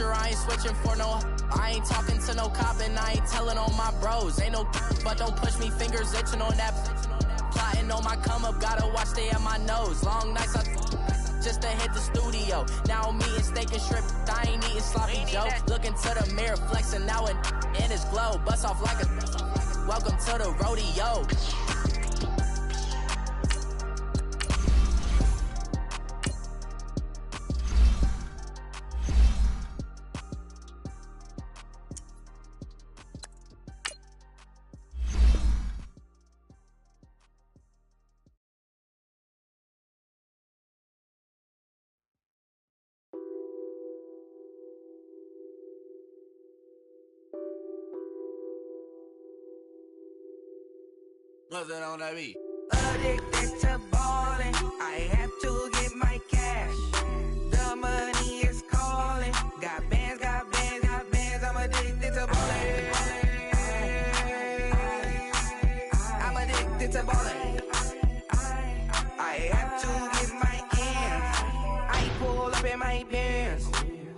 future, I ain't switching for no. I ain't talking to no cop and I ain't telling on my bros. Ain't no but don't push me, fingers itching on that. Plotting on my come up, gotta watch stay at my nose. Long nights I just to hit the studio. Now I'm eating steak and shrimp, I ain't eating sloppy Joe. Looking to the mirror, flexing now and in his glow. Bust off like a welcome to the rodeo. Nothing on that beat. Addicted to ballin', I have to get my cash. The money is calling. Got bands, got bands, got bands. I'm addicted to ballin'. I'm addicted to ballin'. I have to get my ends. I pull up in my pants,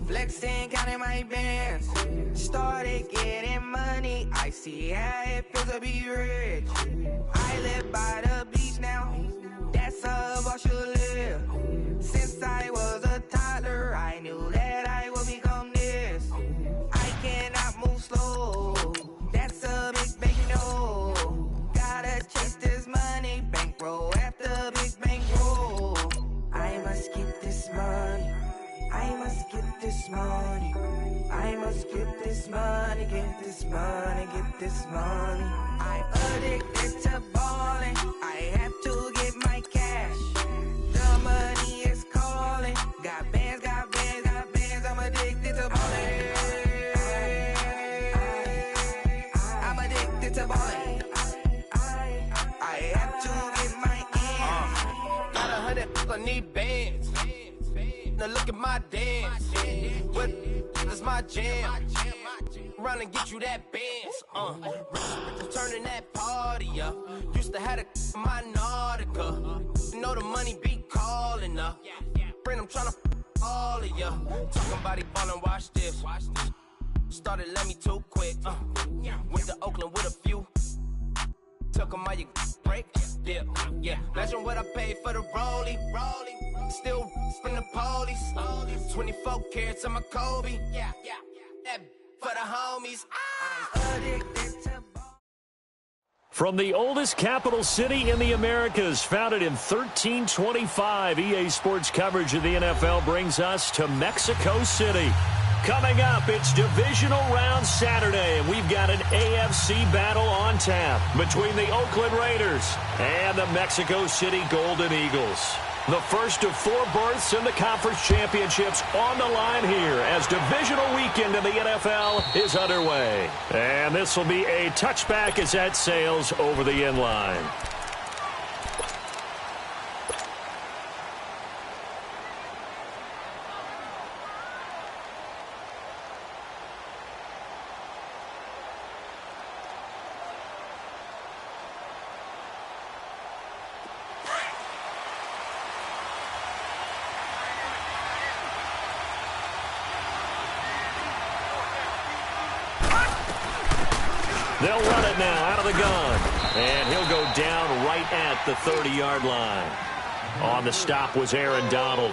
flexing, counting my bands. Started getting money, I see how it feels to be rich. I live by the beach now, that's how I should live. Since I was a toddler, I knew that I would become this. I cannot move slow, that's a big no. Gotta chase this money, bankroll after big bankroll. I must get this money, I must get this money. I must get this money, get this money, get this money. I'm addicted to ballin', I have to get my cash. The money is calling. Got bands, got bands, got bands. I'm addicted to ballin'. I'm addicted to ballin'. I have to get my ends. Got 100, I need bands. Now look at my dance. What is my jam? Run and get you that bands. Turning that party up. Used to have a my Nautica. You know the money be calling up. Friend, I'm tryna all of ya. Talking about he ballin', watch this. Started let me too quick. Went to Oakland with a few. Took 'em all you break. Dip. Yeah. Imagine what I paid for the rollie. Still from the police. 24 carats on my Kobe. Yeah. That for the homies. From the oldest capital city in the Americas, founded in 1325, EA Sports coverage of the NFL brings us to Mexico City. Coming up, it's Divisional Round Saturday, and we've got an AFC battle on tap between the Oakland Raiders and the Mexico City Golden Eagles. The first of 4 berths in the conference championships on the line here as divisional weekend in the NFL is underway. And this will be a touchback as that sails over the end line. They'll run it now out of the gun. And he'll go down right at the 30-yard line. On the stop was Aaron Donald.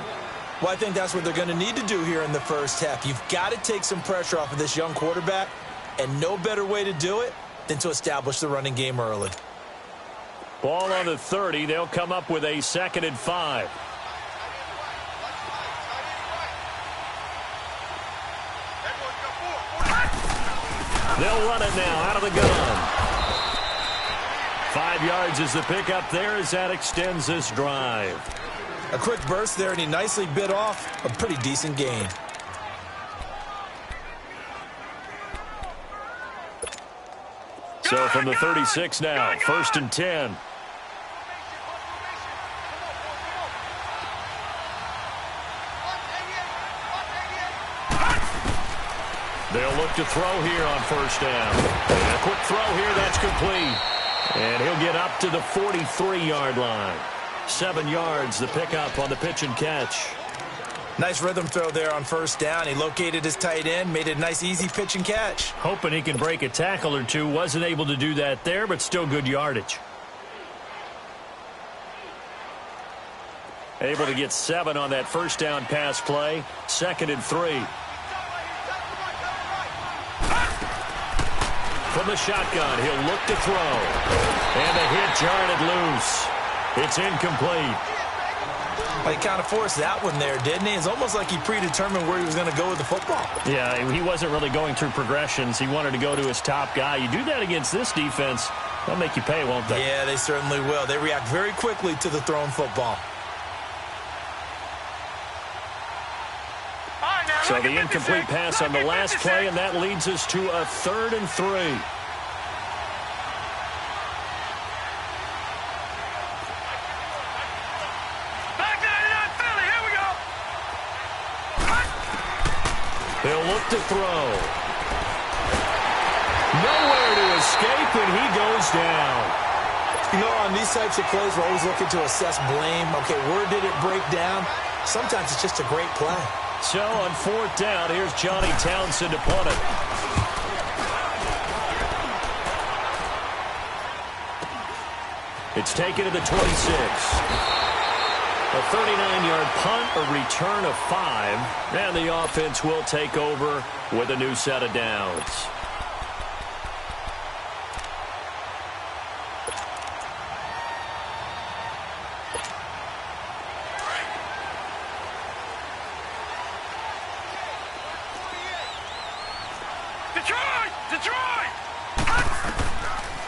Well, I think that's what they're going to need to do here in the first half. You've got to take some pressure off of this young quarterback, and no better way to do it than to establish the running game early. Ball on the 30. They'll come up with a 2nd and 5. They'll run it now out of the gun. 5 yards is the pickup there as that extends this drive. A quick burst there, and he nicely bit off a pretty decent gain. So from the 36 now, 1st and 10. They'll look to throw here on 1st down. And a quick throw here, that's complete. And he'll get up to the 43-yard line. 7 yards, the pickup on the pitch and catch. Nice rhythm throw there on first down. He located his tight end, made it a nice, easy pitch and catch. Hoping he can break a tackle or two. Wasn't able to do that there, but still good yardage. Able to get 7 on that first down pass play. 2nd and 3. From the shotgun, he'll look to throw. And the hit jarred loose. It's incomplete. Well, he kind of forced that one there, didn't he? It's almost like he predetermined where he was going to go with the football. Yeah, he wasn't really going through progressions. He wanted to go to his top guy. You do that against this defense, they'll make you pay, won't they? Yeah, they certainly will. They react very quickly to the thrown football. So the incomplete pass on the last play, and that leads us to a 3rd and 3. He'll look to throw. Nowhere to escape, and he goes down. You know, on these types of plays, we're always looking to assess blame. Okay, where did it break down? Sometimes it's just a great play. So on 4th down, here's Johnny Townsend to punt it. It's taken to the 26. A 39-yard punt, a return of 5, and the offense will take over with a new set of downs.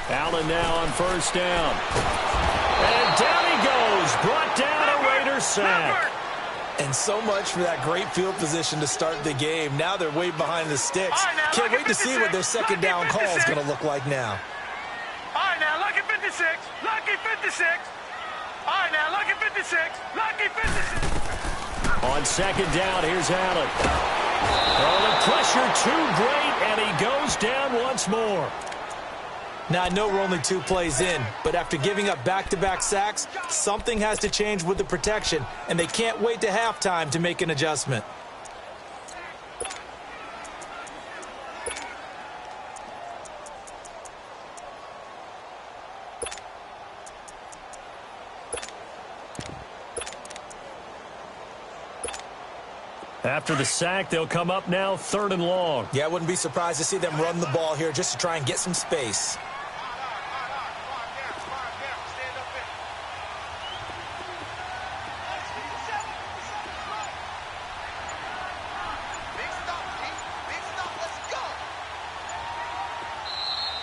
Allen now on first down. And down he goes. Brought down a Raider sack. And so much for that great field position to start the game. Now they're way behind the sticks. Can't wait to see what their second down call is going to look like now. All right, now, lucky 56. Lucky 56. All right, now, lucky 56. Lucky 56. On second down, here's Allen. Oh, the pressure too great, and he goes down once more. Now, I know we're only 2 plays in, but after giving up back-to-back sacks, something has to change with the protection, and they can't wait to halftime to make an adjustment. After the sack, they'll come up now 3rd and long. Yeah, I wouldn't be surprised to see them run the ball here just to try and get some space.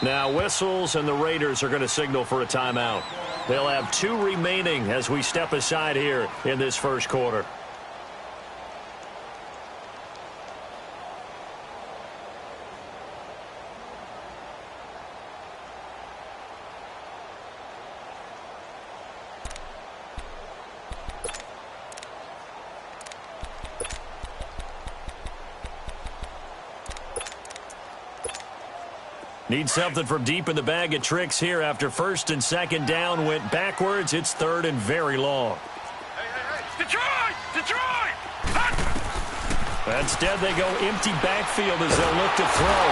Now whistles, and the Raiders are going to signal for a timeout. They'll have 2 remaining as we step aside here in this first quarter. Need something from deep in the bag of tricks here after 1st and 2nd down went backwards. It's 3rd and very long. Detroit! Detroit! Instead, they go empty backfield as they'll look to throw.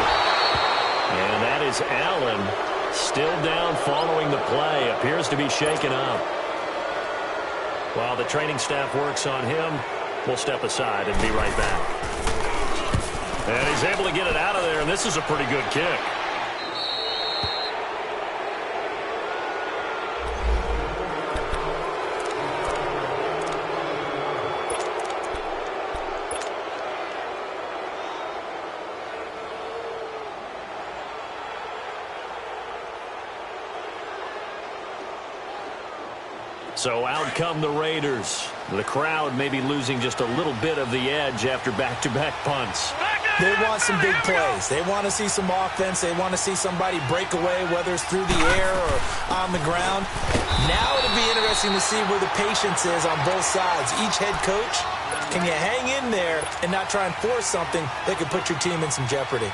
And that is Allen still down following the play. Appears to be shaken up. While the training staff works on him, we'll step aside and be right back. And he's able to get it out of there, and this is a pretty good kick. So out come the Raiders. The crowd may be losing just a little bit of the edge after back-to-back punts. They want some big plays. They want to see some offense. They want to see somebody break away, whether it's through the air or on the ground. Now it'll be interesting to see where the patience is on both sides. Each head coach, can you hang in there and not try and force something that could put your team in some jeopardy?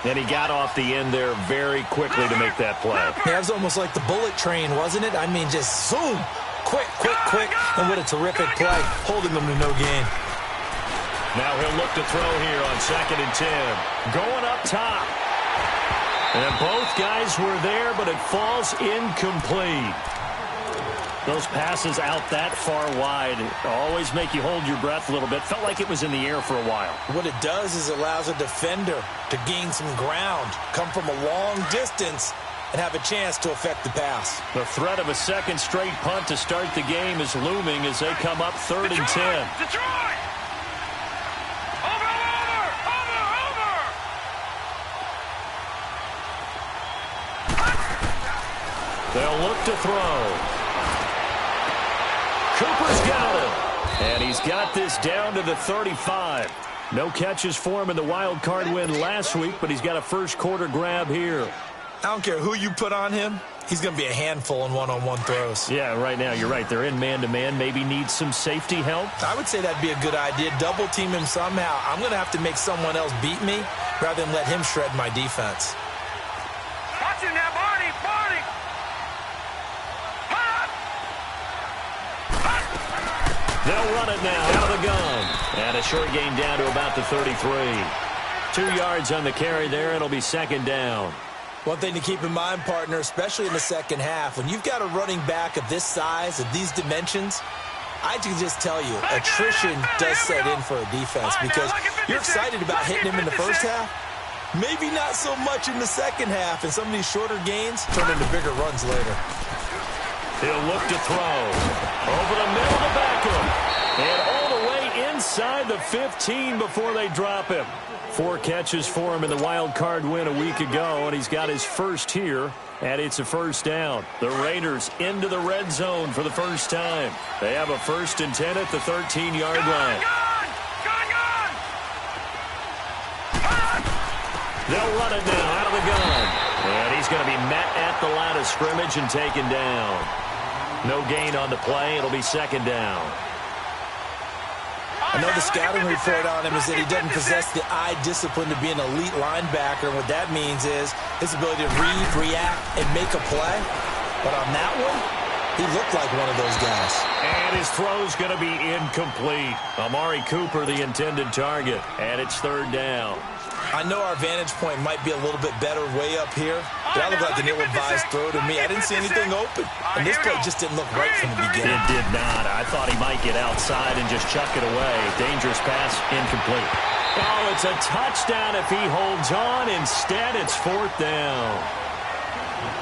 And he got off the end there very quickly to make that play. Yeah, it was almost like the bullet train, wasn't it? I mean, just zoom. Quick, quick, quick. And what a terrific play, holding them to no gain. Now he'll look to throw here on 2nd and 10. Going up top. And both guys were there, but it falls incomplete. Those passes out that far wide always make you hold your breath a little bit. Felt like it was in the air for a while. What it does is it allows a defender to gain some ground, come from a long distance, and have a chance to affect the pass. The threat of a second straight punt to start the game is looming as they come up 3rd and 10. Detroit! Over! They'll look to throw. Cooper's got it. And he's got this down to the 35. No catches for him in the wild card win last week, but he's got a first quarter grab here. I don't care who you put on him. He's going to be a handful in one-on-one throws. Yeah, right now, you're right. They're in man-to-man. Maybe need some safety help. I would say that'd be a good idea. Double team him somehow. I'm going to have to make someone else beat me rather than let him shred my defense. Watch it now, Barney! They'll run it now out of the gun. And a short gain down to about the 33. 2 yards on the carry there. It'll be 2nd down. One thing to keep in mind, partner, especially in the second half, when you've got a running back of this size, of these dimensions, I can just tell you, attrition does set in for a defense because you're excited about hitting him in the first half. Maybe not so much in the second half, and some of these shorter gains turn into bigger runs later. He'll look to throw. Over the middle to Beckham. And all the way inside the 15 before they drop him. 4 catches for him in the wild card win a week ago, and he's got his first here, and it's a first down. The Raiders into the red zone for the first time. They have a 1st and 10 at the 13-yard line. They'll run it now out of the gun. And he's going to be met at the line of scrimmage and taken down. No gain on the play. It'll be 2nd down. I know the scouting report on him is that he doesn't possess the eye discipline to be an elite linebacker. What that means is his ability to read, react, and make a play. But on that one, he looked like one of those guys. And his throw's going to be incomplete. Amari Cooper, the intended target. And it's 3rd down. I know our vantage point might be a little bit better way up here, but that looked like an ill-advised throw to me. I didn't see anything open, and this play just didn't look right from the beginning. It did not. I thought he might get outside and just chuck it away. Dangerous pass, incomplete. Oh, it's a touchdown if he holds on. Instead, it's 4th down.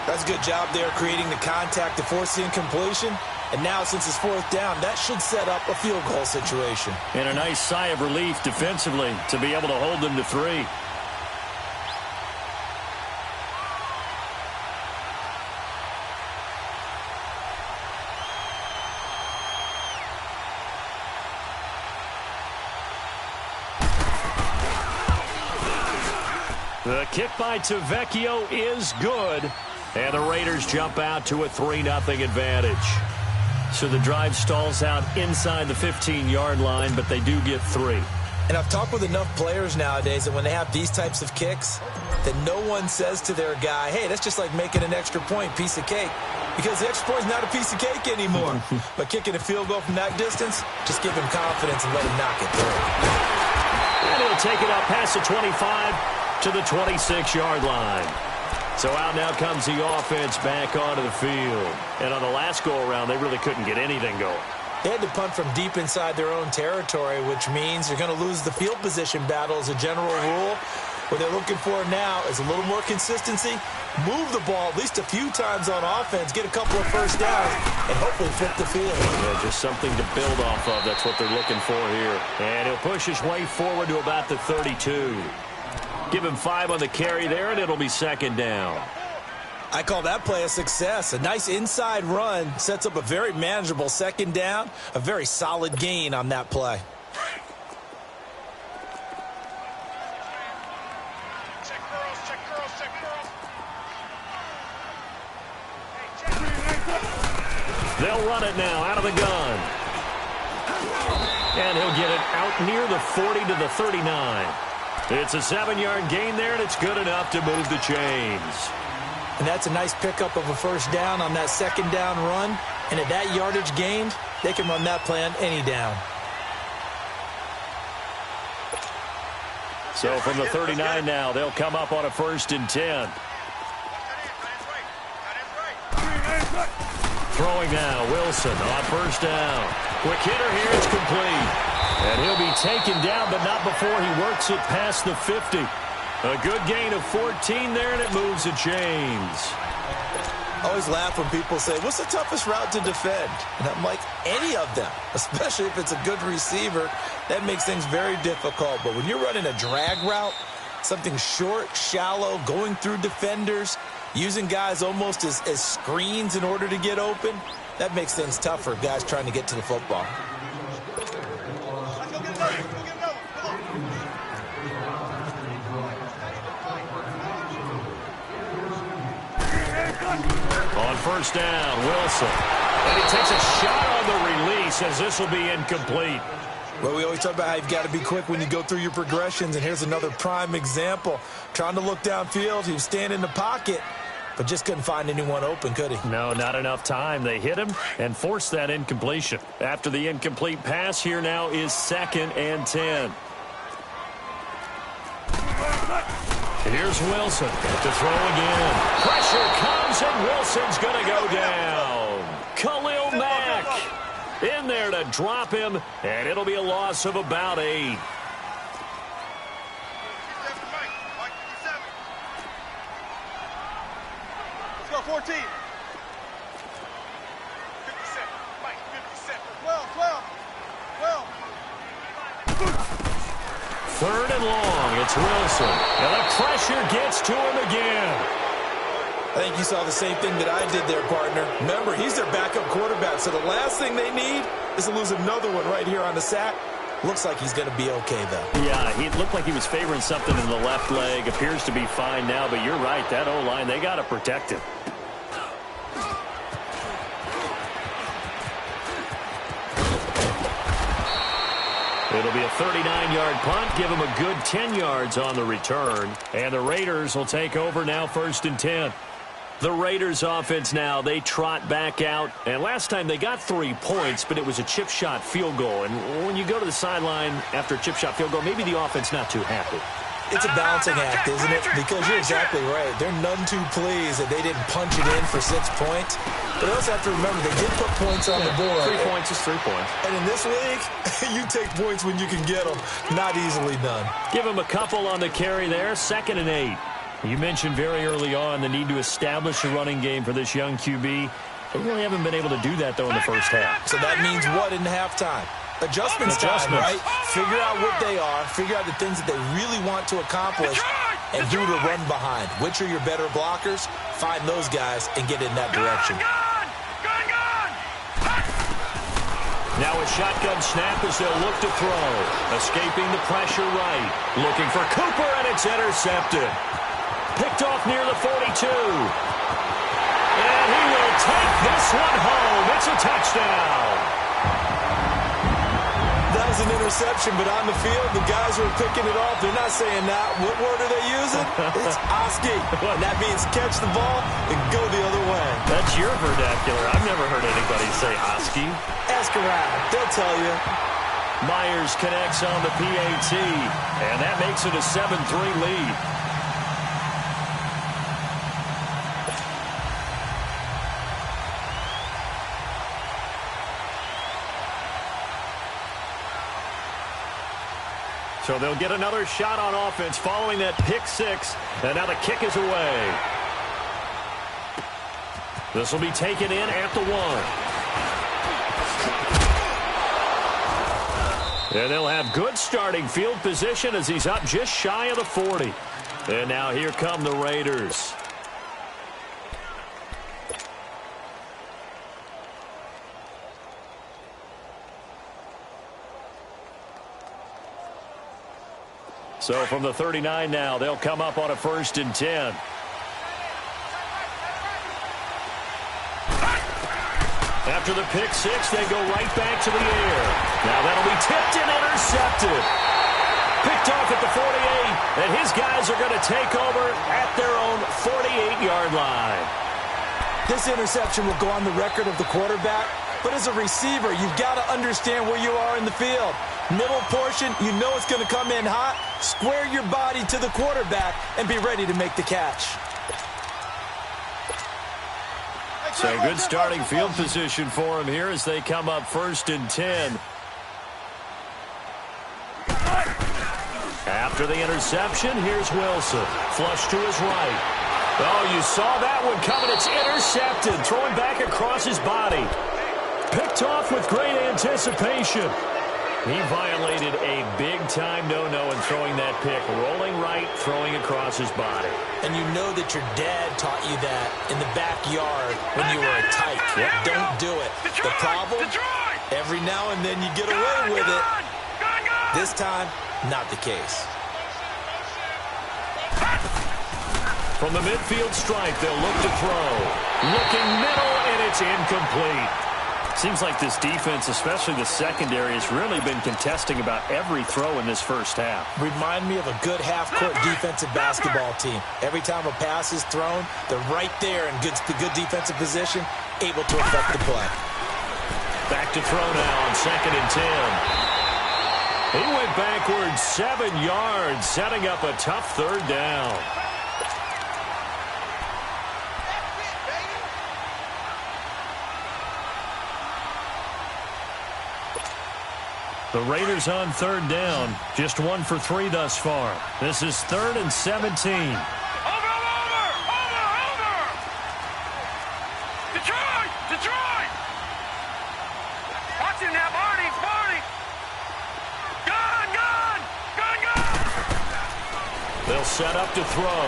That's a good job there creating the contact to force the incompletion. And now, since it's 4th down, that should set up a field goal situation. And a nice sigh of relief defensively to be able to hold them to 3. The kick by Tavecchio is good. And the Raiders jump out to a 3-0 advantage. So the drive stalls out inside the 15-yard line, but they do get 3. And I've talked with enough players nowadays that when they have these types of kicks, that no one says to their guy, hey, that's just like making an extra point, piece of cake. Because the extra point is not a piece of cake anymore. But kicking a field goal from that distance, just give him confidence and let him knock it through. And he'll take it up past the 25 to the 26-yard line. So out now comes the offense back onto the field. And on the last go-around, they really couldn't get anything going. They had to punt from deep inside their own territory, which means you're going to lose the field position battle as a general rule. What they're looking for now is a little more consistency, move the ball at least a few times on offense, get a couple of first downs, and hopefully flip the field. Yeah, just something to build off of. That's what they're looking for here. And he'll push his way forward to about the 32. Give him 5 on the carry there, and it'll be 2nd down. I call that play a success. A nice inside run sets up a very manageable 2nd down, a very solid gain on that play. Check girls. They'll run it now out of the gun. And he'll get it out near the 40 to the 39. It's a 7-yard gain there, and it's good enough to move the chains. And that's a nice pickup of a first down on that 2nd down run. And at that yardage gained, they can run that play on any down. So from the 39 now, they'll come up on a 1st and 10. Throwing now, Wilson on 1st down. Quick hitter here, it's complete. And he'll be taken down, but not before he works it past the 50. A good gain of 14 there, and it moves the chains. I always laugh when people say, what's the toughest route to defend? And I'm like, any of them, especially if it's a good receiver. That makes things very difficult. But when you're running a drag route, something short, shallow, going through defenders, using guys almost as screens in order to get open, that makes things tough for guys trying to get to the football. On 1st down, Wilson. And he takes a shot on the release as this will be incomplete. Well, we always talk about how you've got to be quick when you go through your progressions, and here's another prime example. Trying to look downfield, he was standing in the pocket, but just couldn't find anyone open, could he? No, not enough time. They hit him and forced that incompletion. After the incomplete pass, here now is 2nd and 10. Here's Wilson to throw again. Pressure comes, and Wilson's going to go down. Khalil Mack in there to drop him, and it'll be a loss of about 8. Let's go, 14. 57. Mike, 57. 12. 3rd and long, it's Wilson. And the pressure gets to him again. I think you saw the same thing that I did there, partner. Remember, he's their backup quarterback, so the last thing they need is to lose another one right here on the sack. Looks like he's going to be okay, though. Yeah, he looked like he was favoring something in the left leg. Appears to be fine now, but you're right. That O-line, they got to protect him. It'll be a 39-yard punt. Give him a good 10 yards on the return. And the Raiders will take over now 1st and 10. The Raiders offense now, they trot back out. And last time they got 3 points, but it was a chip shot field goal. And when you go to the sideline after a chip shot field goal, maybe the offense not too happy. It's a balancing act, isn't it? Because you're exactly right. They're none too pleased that they didn't punch it in for 6 points. But you also have to remember, they did put points on the board. 3 points is 3 points. And in this league, you take points when you can get them. Not easily done. Give him a couple on the carry there. 2nd and 8. You mentioned very early on the need to establish a running game for this young QB. They really haven't been able to do that, though, in the first half. So that means what in halftime? Adjustments time, right? Figure out what they are. Figure out the things that they really want to accomplish and who to run behind. Which are your better blockers? Find those guys and get in that direction. Now a shotgun snap as they'll look to throw. Escaping the pressure right. Looking for Cooper, and it's intercepted. Picked off near the 42. And he will take this one home. It's a touchdown. That was an interception, but on the field, the guys who are picking it off, they're not saying that. What word are they using? It's Oski. And that means catch the ball and go the other way. That's your vernacular. I've never heard anybody say Oski. Ask around. They'll tell you. Myers connects on the PAT, and that makes it a 7-3 lead. So they'll get another shot on offense following that pick 6. And now the kick is away. This will be taken in at the 1. And they'll have good starting field position as he's up just shy of the 40. And now here come the Raiders. So from the 39 now, they'll come up on a 1st and 10. After the pick 6, they go right back to the air. Now that'll be tipped and intercepted. Picked off at the 48, and his guys are going to take over at their own 48-yard line. This interception will go on the record of the quarterback, but as a receiver, you've got to understand where you are in the field. Middle portion, you know it's going to come in hot. Square your body to the quarterback and be ready to make the catch. So good starting field position for him here as they come up 1st and 10. After the interception, here's Wilson. Flush to his right. Oh, you saw that one coming. It's intercepted. Throwing back across his body. Picked off with great anticipation. He violated a big-time no-no in throwing that pick. Rolling right, throwing across his body. And you know that your dad taught you that in the backyard when you were a tyke. Don't do it. The problem, every now and then you get away with it. This time, not the case. From the midfield stripe, they'll look to throw. Looking middle, and it's incomplete. Seems like this defense, especially the secondary, has really been contesting about every throw in this first half. Remind me of a good half-court defensive basketball team. Every time a pass is thrown, they're right there in good defensive position, able to affect the play. Back to throw now on 2nd and 10. He went backwards 7 yards, setting up a tough 3rd down. The Raiders on 3rd down. Just 1 for 3 thus far. This is 3rd and 17. Over! Detroit! Watch him now, Barney! Gun! They'll set up to throw.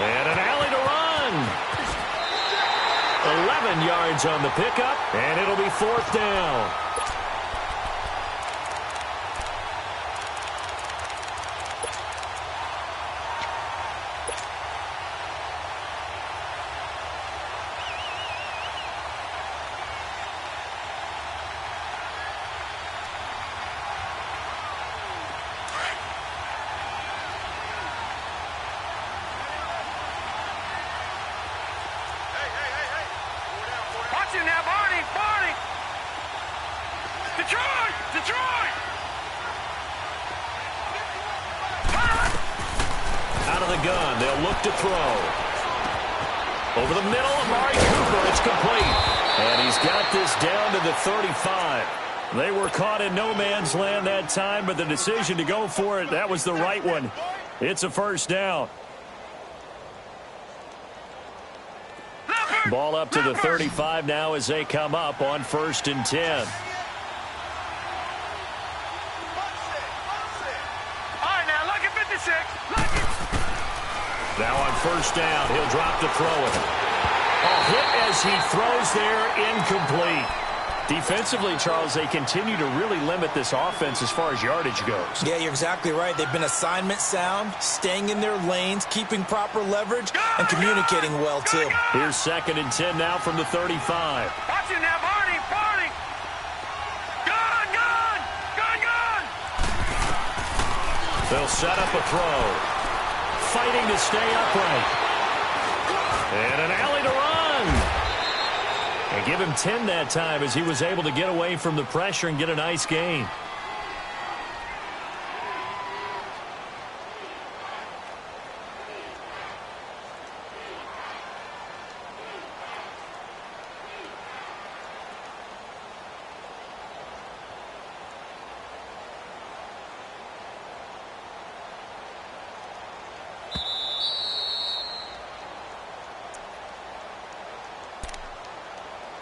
And an alley to run. 11 yards on the pickup, and it'll be 4th down. Detroit! Out of the gun, they'll look to throw. Over the middle, Amari Cooper, it's complete. And he's got this down to the 35. They were caught in no man's land that time, but the decision to go for it, that was the right one. It's a 1st down. Ball up to the 35 now as they come up on 1st and 10. Now on 1st down, he'll drop to throw it. A hit as he throws there, incomplete. Defensively, Charles, they continue to really limit this offense as far as yardage goes. Yeah, you're exactly right. They've been assignment sound, staying in their lanes, keeping proper leverage, and communicating well, too. Here's 2nd and 10 now from the 35. Watch it now, Barney! Gun! They'll set up a throw. Fighting to stay upright. And an alley to run. And give him 10 that time as he was able to get away from the pressure and get a nice gain.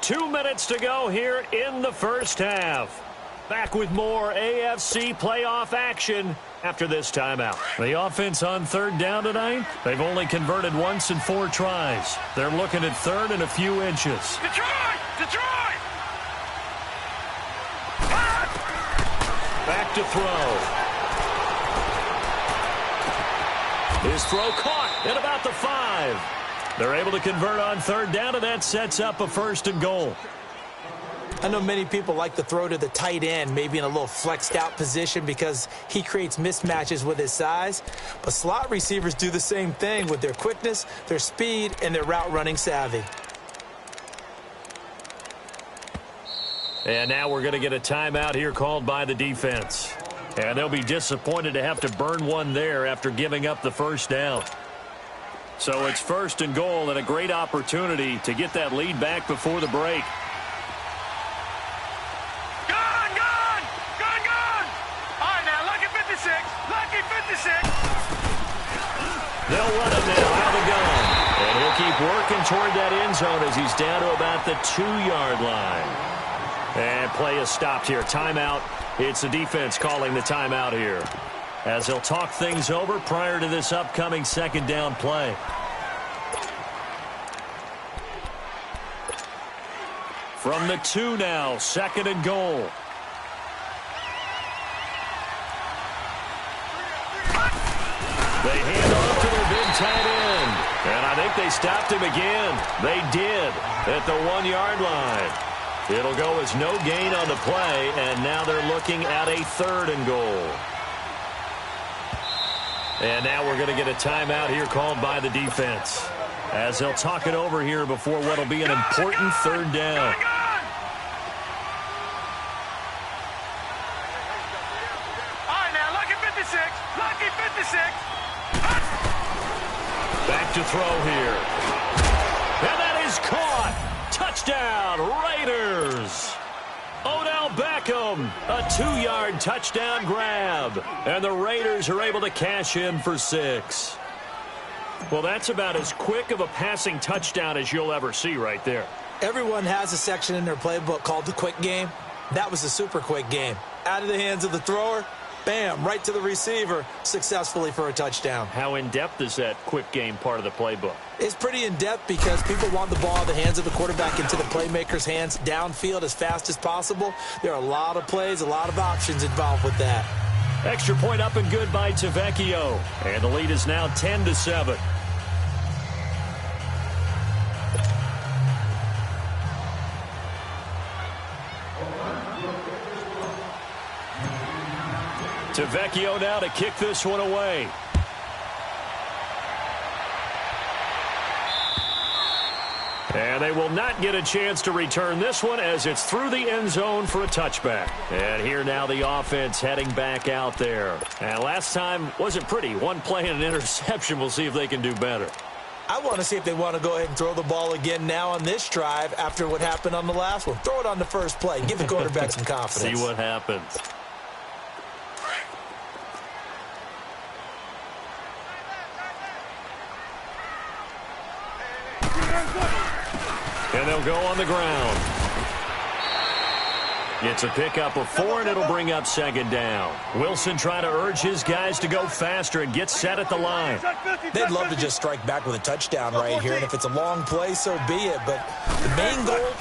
Two minutes to go here in the first half. Back with more AFC playoff action after this timeout. The offense on 3rd down tonight, they've only converted once in 4 tries. They're looking at 3rd and a few inches. Detroit! Back to throw. His throw caught at about the 5. They're able to convert on 3rd down, and that sets up a 1st and goal. I know many people like to throw to the tight end, maybe in a little flexed out position because he creates mismatches with his size. But slot receivers do the same thing with their quickness, their speed, and their route running savvy. And now we're going to get a timeout here called by the defense. And they'll be disappointed to have to burn one there after giving up the first down. So it's 1st and goal and a great opportunity to get that lead back before the break. Gone! All right, now, lucky 56. Lucky 56. They'll run it now out of the gun. And he'll keep working toward that end zone as he's down to about the 2-yard line. And play is stopped here. Timeout. It's the defense calling the timeout here, as they'll talk things over prior to this upcoming 2nd down play. From the 2 now, 2nd and goal. They hand off to their big tight end. And I think they stopped him again. They did at the 1-yard line. It'll go as no gain on the play, and now they're looking at a 3rd and goal. And now we're going to get a timeout here called by the defense, as they'll talk it over here before what will be an important 3rd down. All right, now, lucky 56. Lucky 56. Back to throw here. And that is caught. Touchdown, Raiders. Odell Beckham, a 2-yard touchdown grab. And the Raiders are able to cash in for 6. Well, that's about as quick of a passing touchdown as you'll ever see right there. Everyone has a section in their playbook called the quick game. That was a super quick game. Out of the hands of the thrower, bam, right to the receiver, successfully for a touchdown. How in-depth is that quick game part of the playbook? It's pretty in-depth because people want the ball in the hands of the quarterback into the playmaker's hands downfield as fast as possible. There are a lot of plays, a lot of options involved with that. Extra point up and good by Tavecchio. And the lead is now 10-7. Tavecchio now to kick this one away. And they will not get a chance to return this one as it's through the end zone for a touchback. And here now the offense heading back out there. And last time wasn't pretty. 1 play and an interception. We'll see if they can do better. I want to see if they want to go ahead and throw the ball again now on this drive after what happened on the last one. Throw it on the first play. Give the quarterback some confidence. See what happens. And they'll go on the ground. It's a pickup of 4, and it'll bring up 2nd down. Wilson trying to urge his guys to go faster and get set at the line. They'd love to just strike back with a touchdown right here, and if it's a long play, so be it. But the main goal,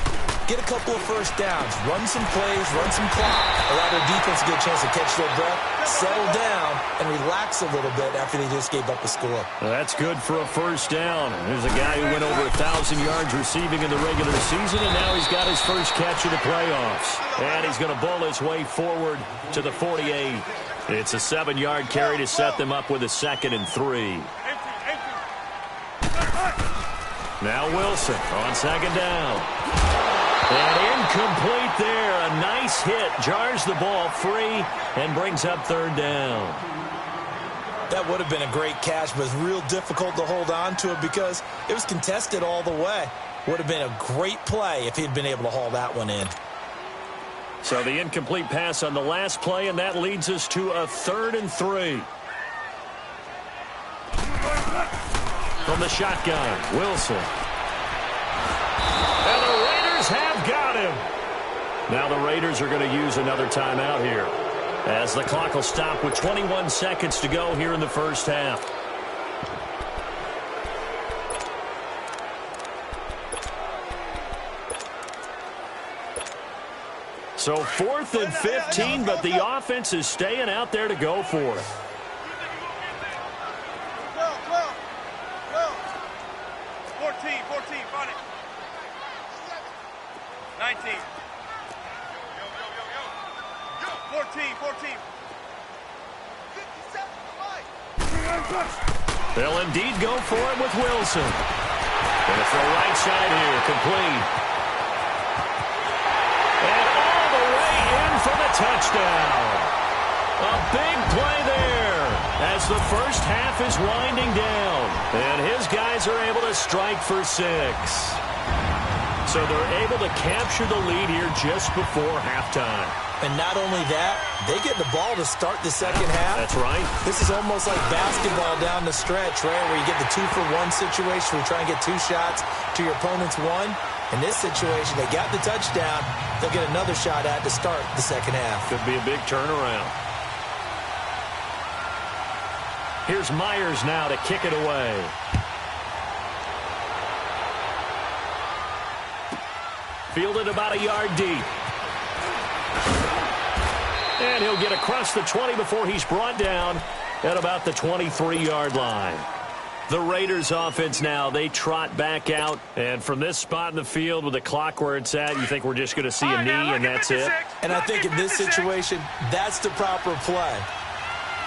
get a couple of first downs, run some plays, run some clock, allow their defense to get a chance to catch their breath, settle down, and relax a little bit after they just gave up a score. Well, that's good for a first down. There's a guy who went over 1,000 yards receiving in the regular season, and now he's got his first catch of the playoffs. And he's going to bull his way forward to the 48. It's a 7-yard carry to set them up with a 2nd and 3. Now Wilson on 2nd down. And incomplete there. A nice hit. Jars the ball free and brings up 3rd down. That would have been a great catch, but it's real difficult to hold on to it because it was contested all the way. Would have been a great play if he'd been able to haul that one in. So the incomplete pass on the last play, and that leads us to a 3rd and 3. From the shotgun, Wilson. And the Raiders have got him. Now the Raiders are going to use another timeout here, as the clock will stop with 21 seconds to go here in the first half. So 4th and 15, but the offense is staying out there to go for it. 14, find it. 19. 14. They'll indeed go for it with Wilson. Gonna throw right side here, complete. And all the way in for the touchdown. A big play there as the first half is winding down. And his guys are able to strike for 6. So they're able to capture the lead here just before halftime. And not only that, they get the ball to start the second half. That's right. This is almost like basketball down the stretch, right, where you get the 2-for-1 situation where you try and get 2 shots to your opponent's 1. In this situation, they got the touchdown. They'll get another shot at to start the second half. Could be a big turnaround. Here's Myers now to kick it away. Fielded about a yard deep. And he'll get across the 20 before he's brought down at about the 23-yard line. The Raiders offense now, they trot back out. And from this spot in the field with the clock where it's at, you think we're just going to see a knee and that's it? And I think in this situation, that's the proper play.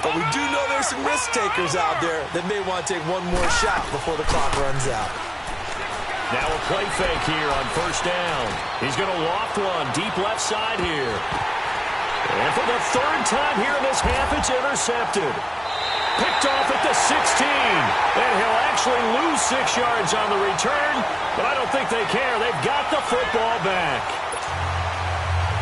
But we do know there's some risk takers out there that may want to take one more shot before the clock runs out. Now a play fake here on first down. He's going to loft one deep left side here. And for the 3rd time here in this half, it's intercepted. Picked off at the 16. And he'll actually lose 6 yards on the return, but I don't think they care. They've got the football back.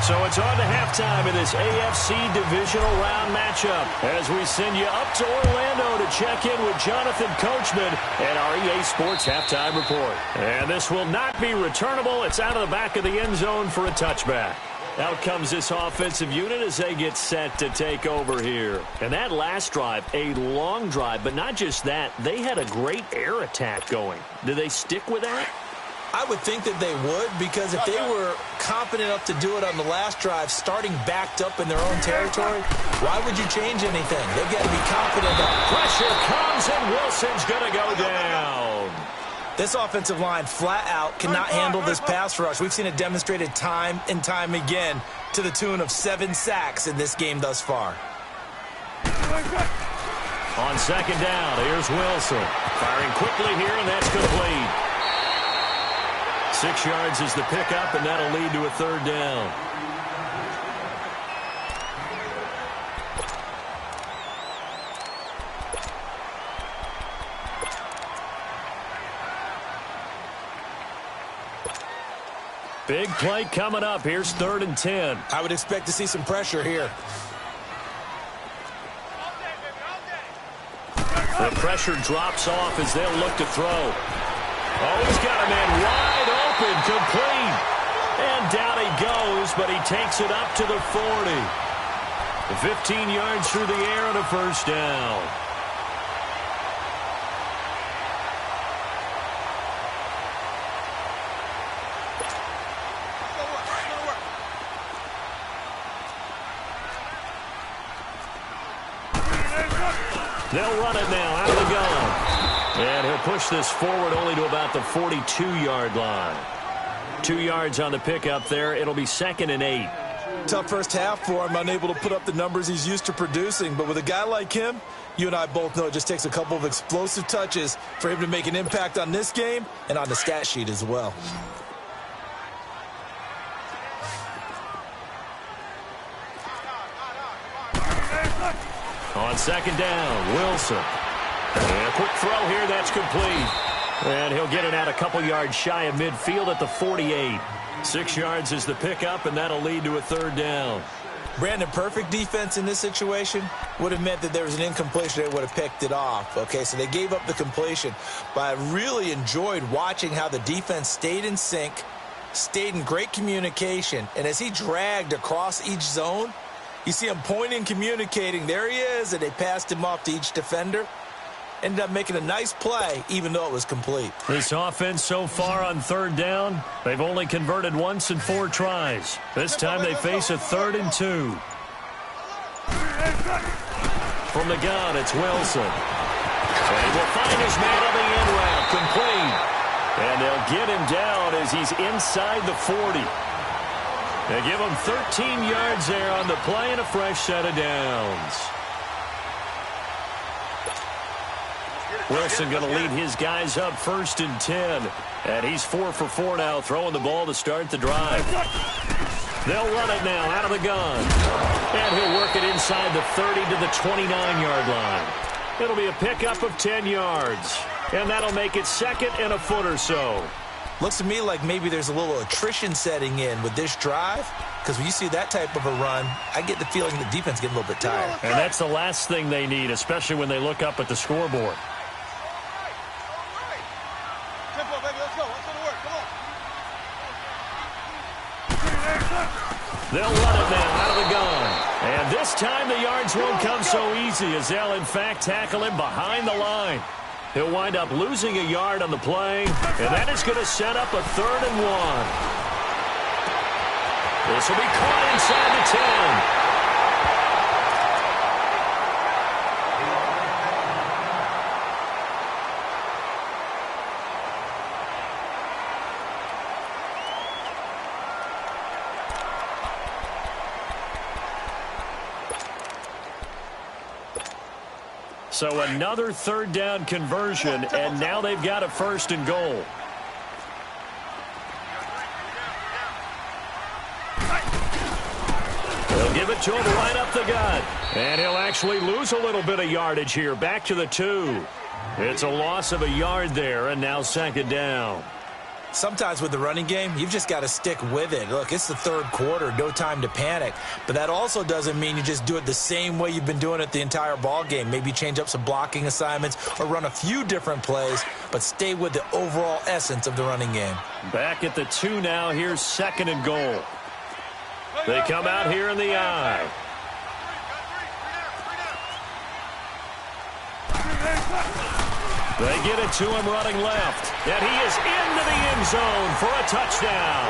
So it's on to halftime in this AFC divisional round matchup as we send you up to Orlando to check in with Jonathan Coachman and our EA Sports Halftime Report. And this will not be returnable. It's out of the back of the end zone for a touchback. Out comes this offensive unit as they get set to take over here. And that last drive, a long drive, but not just that. They had a great air attack going. Do they stick with that? I would think that they would, because if they were confident enough to do it on the last drive, starting backed up in their own territory, why would you change anything? They've got to be confident that pressure comes and Wilson's going to go down. This offensive line flat out cannot handle this pass rush. We've seen it demonstrated time and time again to the tune of 7 sacks in this game thus far. On second down, here's Wilson. Firing quickly here, and that's complete. 6 yards is the pickup, and that'll lead to a 3rd down. Big play coming up. Here's 3rd and 10. I would expect to see some pressure here. The pressure drops off as they'll look to throw. Oh, he's got a man wide open, complete. And down he goes, but he takes it up to the 40. 15 yards through the air and a first down. They'll run it now out of the gun. And he'll push this forward only to about the 42-yard line. 2 yards on the pickup there. It'll be 2nd and 8. Tough first half for him, unable to put up the numbers he's used to producing. But with a guy like him, you and I both know it just takes a couple of explosive touches for him to make an impact on this game and on the stat sheet as well. On second down, Wilson. And a quick throw here, that's complete. And he'll get it out a couple yards shy of midfield at the 48. 6 yards is the pickup, and that'll lead to a 3rd down. Brandon, perfect defense in this situation would have meant that there was an incompletion. They would have picked it off. Okay, so they gave up the completion. But I really enjoyed watching how the defense stayed in sync, stayed in great communication. And as he dragged across each zone, you see him pointing, communicating. There he is, and they passed him off to each defender. Ended up making a nice play, even though it was complete. This offense so far on 3rd down, they've only converted once in 4 tries. This time they face a 3rd and 2. From the gun, it's Wilson. And he will find his man on the end route, complete. And they'll get him down as he's inside the 40. They give him 13 yards there on the play and a fresh set of downs. Wilson going to lead his guys up 1st and 10. And he's 4 for 4 now, throwing the ball to start the drive. They'll run it now out of the gun. And he'll work it inside the 30 to the 29-yard line. It'll be a pickup of 10 yards. And that'll make it 2nd and a foot or so. Looks to me like maybe there's a little attrition setting in with this drive, because when you see that type of a run, I get the feeling the defense getting a little bit tired. And that's the last thing they need, especially when they look up at the scoreboard. Tempo, baby, let's go. Let's go to work. Come on. They'll run it now out of the gun. And this time the yards won't come so easy, as they'll, in fact, tackle him behind the line. He'll wind up losing a yard on the play, and that is going to set up a 3rd and 1. This will be caught inside the 10. So another 3rd down conversion, and now they've got a 1st and goal. They'll give it to him right up the gut. And he'll actually lose a little bit of yardage here, back to the 2. It's a loss of a yard there, and now 2nd down. Sometimes with the running game, you've just got to stick with it. Look, it's the 3rd quarter, no time to panic. But that also doesn't mean you just do it the same way you've been doing it the entire ball game. Maybe change up some blocking assignments or run a few different plays, but stay with the overall essence of the running game. Back at the 2 now. Here's 2nd and goal. They come out here in the I. They get it to him running left. And he is into the end zone for a touchdown.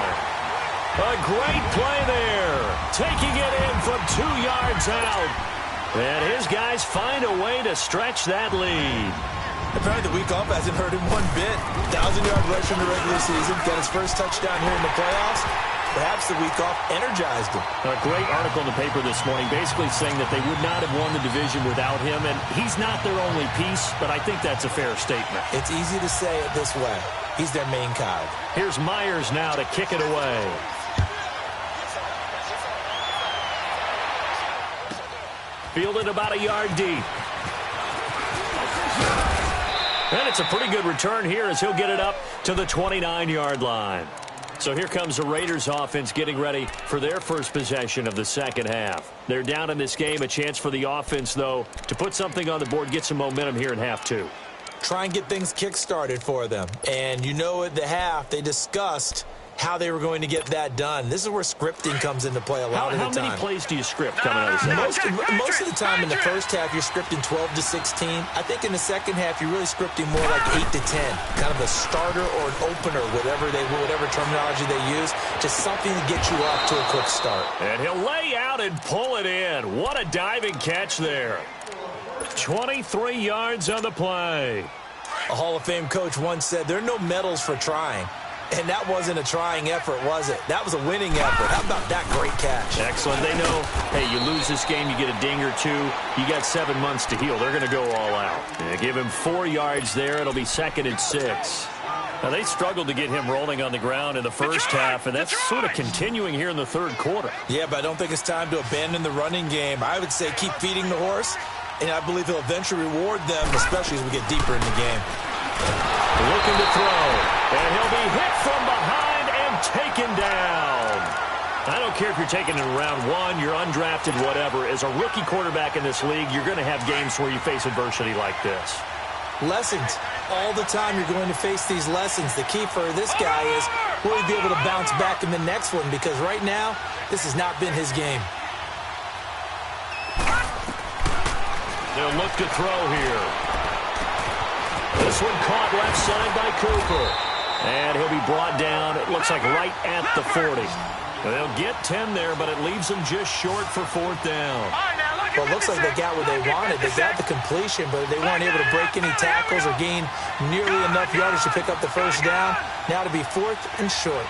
A great play there. Taking it in from 2 yards out. And his guys find a way to stretch that lead. Apparently the week off hasn't hurt him one bit. 1,000-yard rush in the regular season. Got his first touchdown here in the playoffs. Perhaps the week off energized him. A great article in the paper this morning basically saying that they would not have won the division without him, and he's not their only piece, but I think that's a fair statement. It's easy to say it this way. He's their main cog. Here's Myers now to kick it away. Fielded about a yard deep. And it's a pretty good return here as he'll get it up to the 29-yard line. So here comes the Raiders offense getting ready for their first possession of the 2nd half. They're down in this game. A chance for the offense, though, to put something on the board, get some momentum here in half 2. Try and get things kick-started for them. And you know at the half, they discussed how they were going to get that done. This is where scripting comes into play a lot of the time. How many plays do you script coming out of the second? Most of the time in the first half, you're scripting 12 to 16. I think in the second half, you're really scripting more like 8 to 10. Kind of a starter or an opener, whatever terminology they use. Just something to get you off to a quick start. And he'll lay out and pull it in. What a diving catch there. 23 yards on the play. A Hall of Fame coach once said, there are no medals for trying. And that wasn't a trying effort, was it? That was a winning effort. How about that great catch? Excellent. They know, hey, you lose this game, you get a ding or 2. You got 7 months to heal. They're going to go all out. They give him 4 yards there. It'll be 2nd and 6. Now, they struggled to get him rolling on the ground in the first half, and that's sort of continuing here in the 3rd quarter. Yeah, but I don't think it's time to abandon the running game. I would say keep feeding the horse, and I believe he'll eventually reward them, especially as we get deeper in the game. Looking to throw, and he'll be hit from behind and taken down. I don't care if you're taking it in round 1, you're undrafted, whatever. As a rookie quarterback in this league, you're going to have games where you face adversity like this. Lessons. All the time you're going to face these lessons. The key for this guy is will he be able to bounce back in the next one, because right now, this has not been his game. They'll look to throw here. This one caught left side by Cooper. And he'll be brought down, it looks like right at the 40. They'll get 10 there, but it leaves them just short for 4th down. Well, it looks like they got what they wanted. They got the completion, but they weren't able to break any tackles or gain nearly enough yardage to pick up the first down. Now to be 4th and short.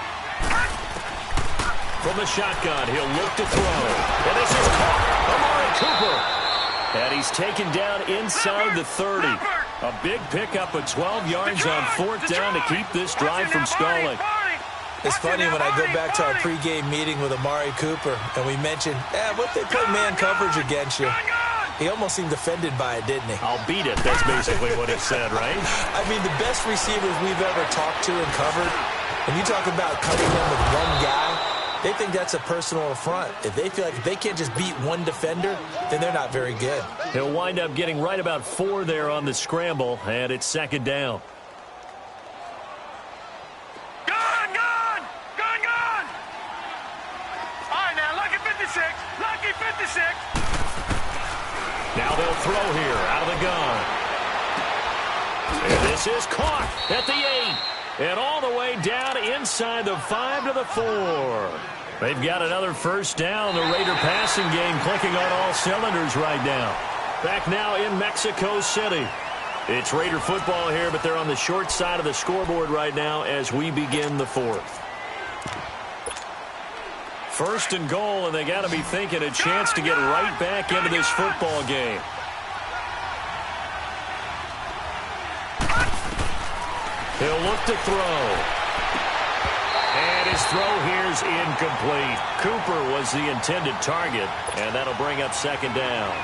From the shotgun, he'll look to throw. And this is caught. Amari Cooper. And he's taken down inside the 30. A big pickup of 12 yards on 4th down to keep this drive from stalling. It's funny when I go back to our pregame meeting with Amari Cooper, and we mentioned, what if they play man coverage against you? He almost seemed offended by it, didn't he? I'll beat it. That's basically what he said, right? I mean, the best receivers we've ever talked to and covered, when you talk about cutting them with one guy, they think that's a personal affront. If they feel like if they can't just beat one defender, then they're not very good. He'll wind up getting right about 4 there on the scramble, and it's 2nd down. Gone! All right, now, lucky 56. Lucky 56. Now they'll throw here out of the gun. And this is caught at the 8. And all the way down inside the 5 to the 4. They've got another 1st down. The Raider passing game clicking on all cylinders right now. Back now in Mexico City. It's Raider football here, but they're on the short side of the scoreboard right now as we begin the 4th. 1st and goal, and they got to be thinking a chance to get right back into this football game. He'll look to throw. And his throw here's incomplete. Cooper was the intended target, and that'll bring up 2nd down.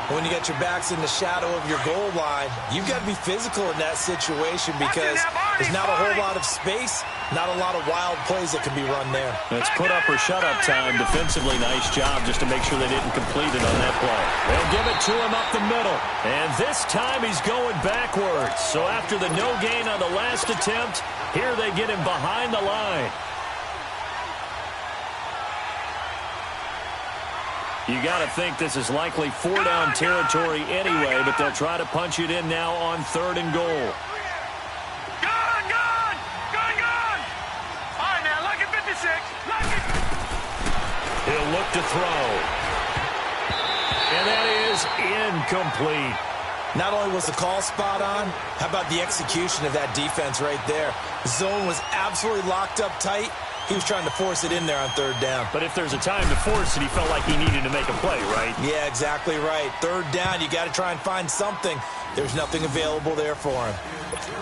When you got your backs in the shadow of your goal line, you've got to be physical in that situation because there's not a whole lot of space, not a lot of wild plays that can be run there. It's put up or shut up time. Defensively, nice job just to make sure they didn't complete it on that play. They'll give it to him up the middle. And this time he's going backwards. So after the no gain on the last attempt, here they get him behind the line. You got to think this is likely 4-down territory anyway, but they'll try to punch it in now on 3rd and goal. Gone! All right, now, lucky 56. Lucky. He'll look to throw. And that is incomplete. Not only was the call spot on, how about the execution of that defense right there? The zone was absolutely locked up tight. He was trying to force it in there on 3rd down. But if there's a time to force it, he felt like he needed to make a play, right? Yeah, exactly right. 3rd down, you got to try and find something. There's nothing available there for him.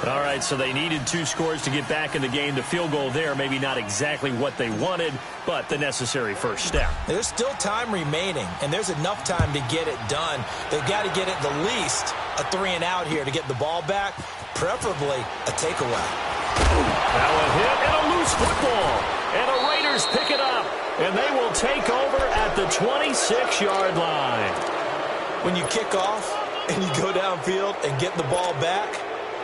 All right, so they needed 2 scores to get back in the game. The field goal there, maybe not exactly what they wanted, but the necessary 1st step. There's still time remaining, and there's enough time to get it done. They've got to get at the least a 3-and-out here to get the ball back, preferably a takeaway. Now a hit and a loose football. And the Raiders pick it up, and they will take over at the 26-yard line. When you kick off and you go downfield and get the ball back,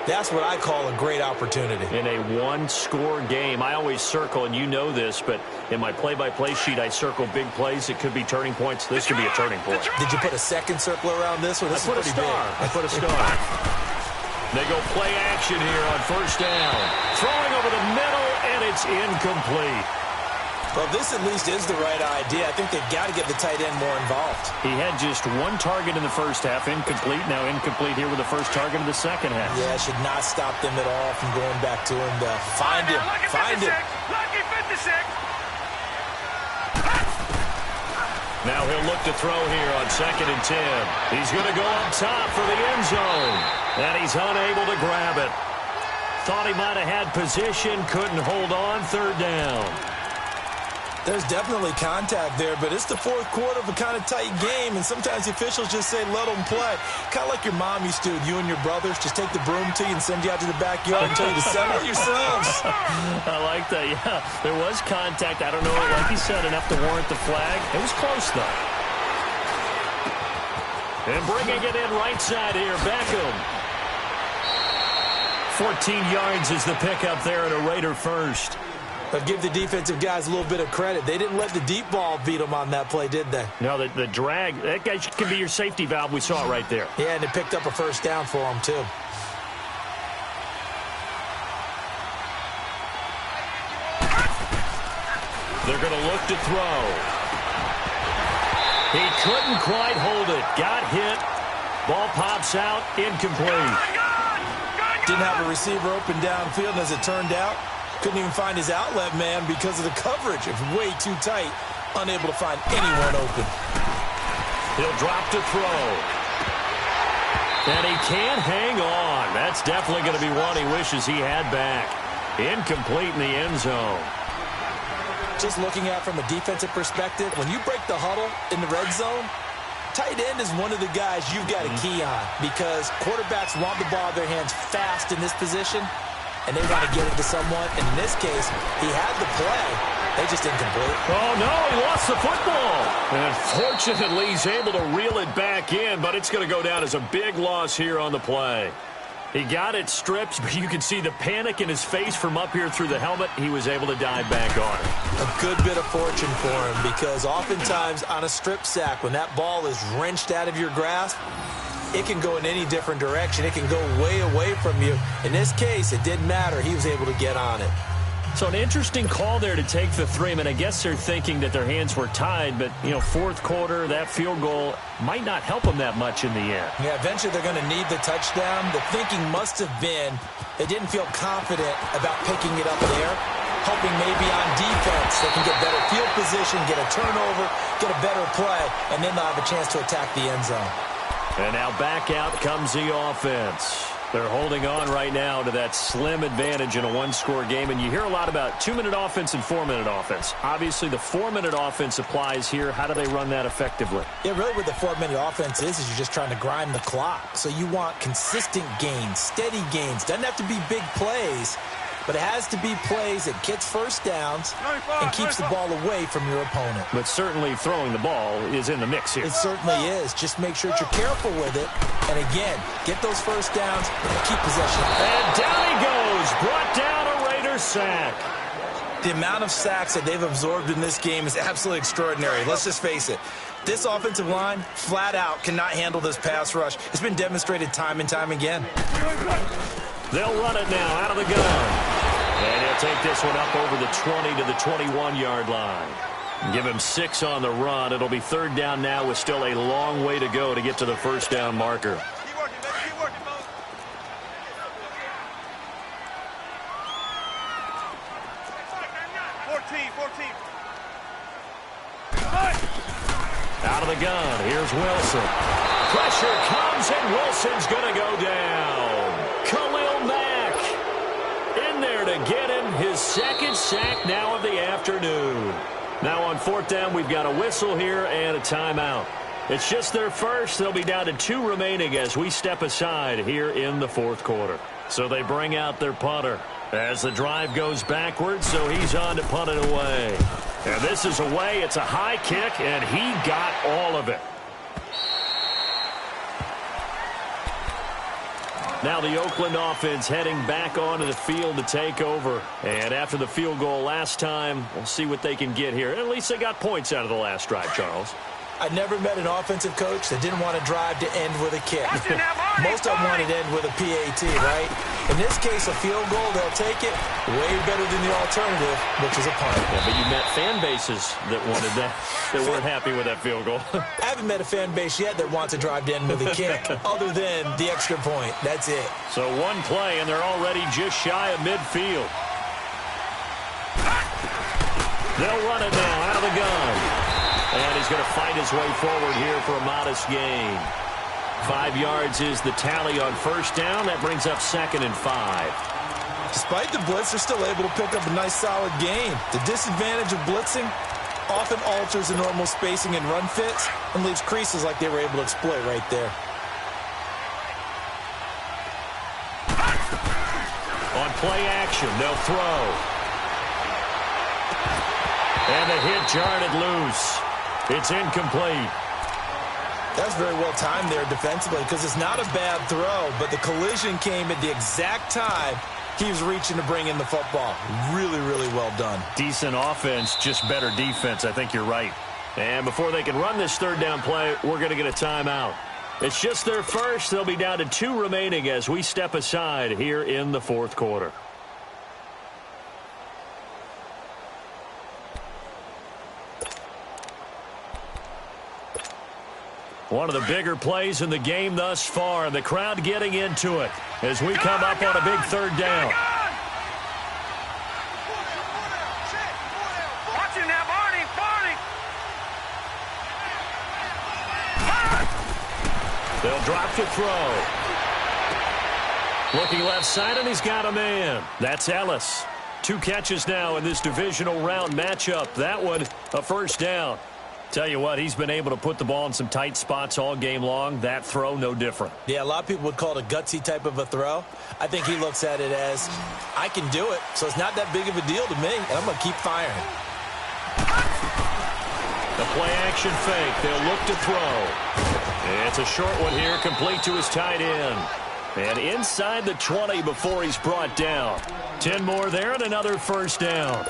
that's what I call a great opportunity. In a 1-score game, I always circle, and you know this, but in my play-by-play sheet, I circle big plays. It could be turning points. This could be a turning point. Did you put a second circle around this one? This is pretty big. I put a star. They go play action here on 1st down. Throwing over the middle, and it's incomplete. Well, this at least is the right idea. I think they've got to get the tight end more involved. He had just 1 target in the 1st half, incomplete. Now incomplete here with the 1st target of the 2nd half. Yeah, it should not stop them at all from going back to him to find him. Find him. Lucky 56. Now he'll look to throw here on 2nd and 10. He's going to go up top for the end zone. And he's unable to grab it. Thought he might have had position, couldn't hold on. 3rd down. There's definitely contact there, but it's the 4th quarter of a kind of tight game, and sometimes the officials just say, let them play. Kind of like your mom used to with you and your brothers. Just take the broom to you and send you out to the backyard and tell you to settle it yourselves. I like that, yeah. There was contact. I don't know, like you said, enough to warrant the flag. It was close, though. And bringing it in right side here, Beckham. 14 yards is the pickup there at a Raider 1st. But give the defensive guys a little bit of credit. They didn't let the deep ball beat them on that play, did they? No, the drag, that guy can be your safety valve. We saw it right there. Yeah, and they picked up a 1st down for them, too. They're going to look to throw. He couldn't quite hold it. Got hit. Ball pops out. Incomplete. Didn't have a receiver open downfield, and as it turned out, Couldn't even find his outlet man because of the coverage. It's way too tight. Unable to find anyone open. He'll drop to throw. And he can't hang on. That's definitely going to be one he wishes he had back. Incomplete in the end zone. Just looking at it from a defensive perspective, when you break the huddle in the red zone, tight end is one of the guys you've got to key on because quarterbacks want the ball in their hands fast in this position, and they want to get it to someone. And in this case, he had the play. They just incomplete. Oh, no, he lost the football. And fortunately, he's able to reel it back in, but it's going to go down as a big loss here on the play. He got it stripped, but you can see the panic in his face from up here through the helmet. He was able to dive back on it. A good bit of fortune for him because oftentimes on a strip sack, when that ball is wrenched out of your grasp, it can go in any different direction. It can go way away from you. In this case, it didn't matter. He was able to get on it. So an interesting call there to take the three. I mean, I guess they're thinking that their hands were tied, but, you know, fourth quarter, that field goal might not help them that much in the end. Yeah, eventually they're going to need the touchdown. The thinking must have been they didn't feel confident about picking it up there, hoping maybe on defense they can get better field position, get a turnover, get a better play, and then they'll have a chance to attack the end zone. And now back out comes the offense. They're holding on right now to that slim advantage in a one-score game. And you hear a lot about 2-minute offense and 4-minute offense. Obviously, the 4-minute offense applies here. How do they run that effectively? Yeah, really what the 4-minute offense is you're just trying to grind the clock. So you want consistent gains, steady gains. Doesn't have to be big plays, but it has to be plays that gets first downs and keeps the ball away from your opponent. But certainly throwing the ball is in the mix here. It certainly is. Just make sure that you're careful with it. And again, get those first downs and keep possession. And down he goes. Brought down a Raider sack. The amount of sacks that they've absorbed in this game is absolutely extraordinary. Let's just face it. This offensive line, flat out, cannot handle this pass rush. It's been demonstrated time and time again. They'll run it now out of the gun. And he'll take this one up over the 20 to the 21-yard line. Give him 6 on the run. It'll be third down now with still a long way to go to get to the first down marker. Keep working, baby. Keep working, Mo. 14. Out of the gun. Here's Wilson. Pressure comes, and Wilson's going to go down. Khalil Mack in there to get him his second sack now of the afternoon. Now on fourth down, we've got a whistle here and a timeout. It's just their first. They'll be down to 2 remaining as we step aside here in the fourth quarter. So they bring out their punter as the drive goes backwards, so he's on to punt it away. And this is away. It's a high kick, and he got all of it. Now the Oakland offense heading back onto the field to take over. And after the field goal last time, we'll see what they can get here. At least they got points out of the last drive, Charles. I never met an offensive coach that didn't want to drive to end with a kick. Most of them wanted to end with a PAT, right? In this case, a field goal, they'll take it way better than the alternative, which is a punt. Yeah, but you met fan bases that wanted that, that weren't happy with that field goal. I haven't met a fan base yet that wants to drive to end with a kick, other than the extra point. That's it. So one play, and they're already just shy of midfield. They'll run it now out of the gun. And he's going to fight his way forward here for a modest gain. 5 yards is the tally on first down. That brings up 2nd and 5. Despite the blitz, they're still able to pick up a nice, solid gain. The disadvantage of blitzing often alters the normal spacing and run fits and leaves creases like they were able to exploit right there. On play action, they'll throw. And the hit jarred it loose. It's incomplete. That's very well timed there defensively because it's not a bad throw, but the collision came at the exact time he was reaching to bring in the football. Really, really well done. Decent offense, just better defense. I think you're right. And before they can run this third down play, we're going to get a timeout. It's just their first. They'll be down to 2 remaining as we step aside here in the fourth quarter. One of the bigger plays in the game thus far. The crowd getting into it as we come up on a big third down. Drop to throw. Looking left side, and he's got a man. That's Ellis. 2 catches now in this divisional round matchup. That one, a first down. Tell you what, he's been able to put the ball in some tight spots all game long. That throw, no different. Yeah, a lot of people would call it a gutsy type of a throw. I think he looks at it as, I can do it, so it's not that big of a deal to me, and I'm going to keep firing. The play-action fake. They'll look to throw. It's a short one here, complete to his tight end. And inside the 20 before he's brought down. 10 more there and another first down.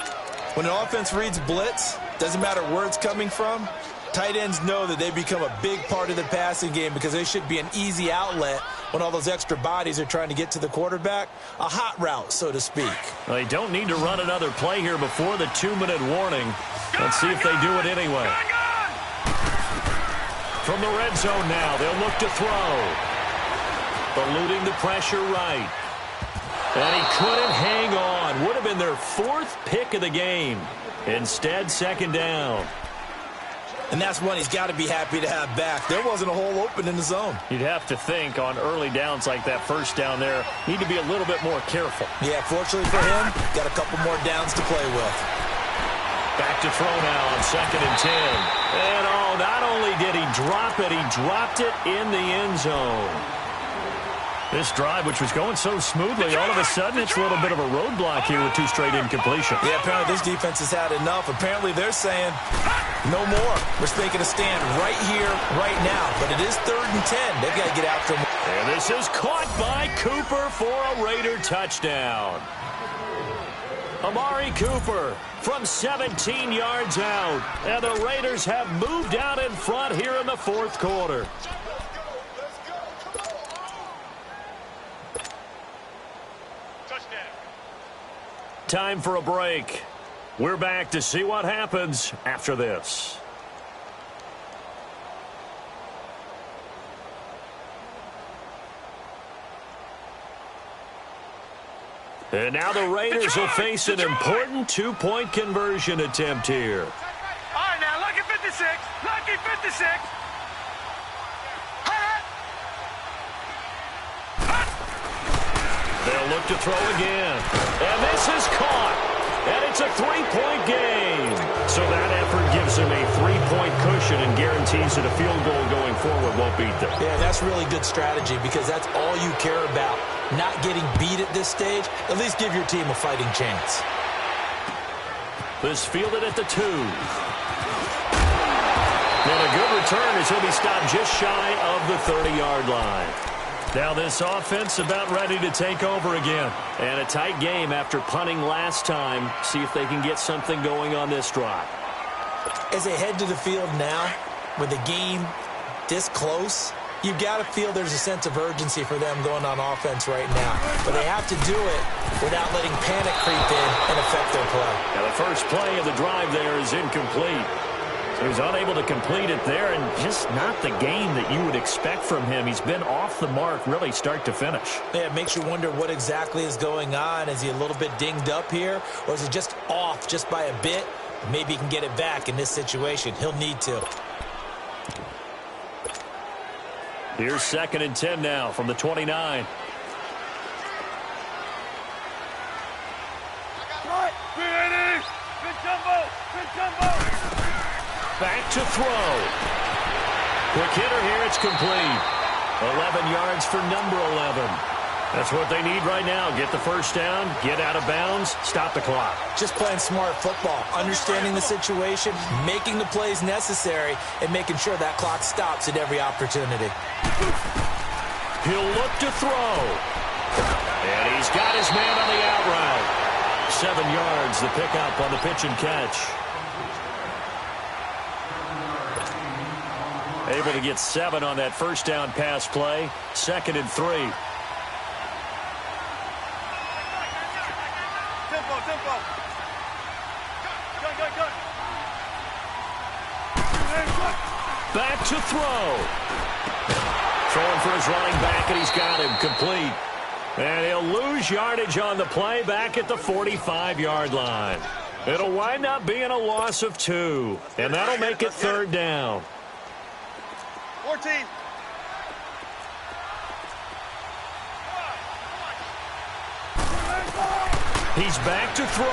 When an offense reads blitz, doesn't matter where it's coming from, tight ends know that they become a big part of the passing game because they should be an easy outlet when all those extra bodies are trying to get to the quarterback. A hot route, so to speak. Well, they don't need to run another play here before the 2-minute warning. Let's see if they do it anyway. From the red zone now, they'll look to throw. Eluding the pressure right. And he couldn't hang on. Would have been their 4th pick of the game. Instead, second down. And that's one he's got to be happy to have back. There wasn't a hole open in the zone. You'd have to think on early downs like that first down there, need to be a little bit more careful. Yeah, fortunately for him, got a couple more downs to play with. Back to throw now on 2nd and 10. And oh, not only did he drop it, he dropped it in the end zone. This drive, which was going so smoothly, all of a sudden it's a little bit of a roadblock here with 2 straight incompletions. Yeah, apparently this defense has had enough. Apparently they're saying, no more. We're making a stand right here, right now. But it is 3rd and 10. They've got to get after him. And this is caught by Cooper for a Raider touchdown. Amari Cooper from 17 yards out. And the Raiders have moved out in front here in the 4th quarter. Time for a break. We're back to see what happens after this. And now the Raiders will face an important 2-point conversion attempt here. All right, now, lucky 56. Lucky 56. They'll look to throw again. And this is caught. And it's a 3-point game. So that effort gives him a 3-point cushion and guarantees that a field goal going forward won't beat them. Yeah, that's really good strategy because that's all you care about. Not getting beat at this stage. At least give your team a fighting chance. This fielded at the 2. And a good return as he'll be stopped just shy of the 30-yard line. Now this offense about ready to take over again. And a tight game after punting last time. See if they can get something going on this drive. As they head to the field now, with the game this close, you've got to feel there's a sense of urgency for them going on offense right now. But they have to do it without letting panic creep in and affect their play. Now the first play of the drive there is incomplete. So he's unable to complete it there, and just not the game that you would expect from him. He's been off the mark really start to finish. Yeah, it makes you wonder what exactly is going on. Is he a little bit dinged up here, or is he just off just by a bit? Maybe he can get it back in this situation. He'll need to. Here's 2nd and 10 now from the 29. Back to throw. Quick hitter here. It's complete. 11 yards for number 11. That's what they need right now. Get the first down, get out of bounds, stop the clock. Just playing smart football, understanding the situation, making the plays necessary, and making sure that clock stops at every opportunity. He'll look to throw. And he's got his man on the out route. 7 yards, the pickup on the pitch and catch. Able to get 7 on that first down pass play. 2nd and 3. Tempo. Go. Back to throw. Throwing for his running back, and he's got him complete. And he'll lose yardage on the play back at the 45-yard line. It'll wind up being a loss of 2, and that'll make it 3rd down. 14. He's back to throw.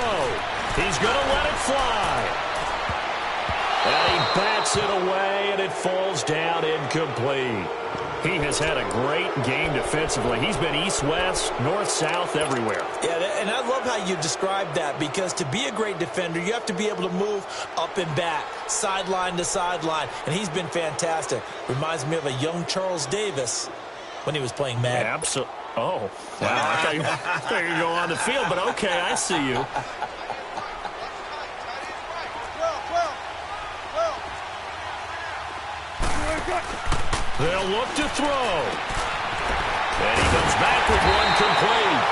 He's going to let it fly. And he bats it away, and it falls down incomplete. He has had a great game defensively. He's been east-west, north-south, everywhere. Yeah, and I love how you described that, because to be a great defender, you have to be able to move up and back, sideline to sideline, and he's been fantastic. Reminds me of a young Charles Davis when he was playing Madden. Absolutely. Oh, wow. I thought you were going on the field, but okay, I see you. They'll look to throw. And he comes back with one complete.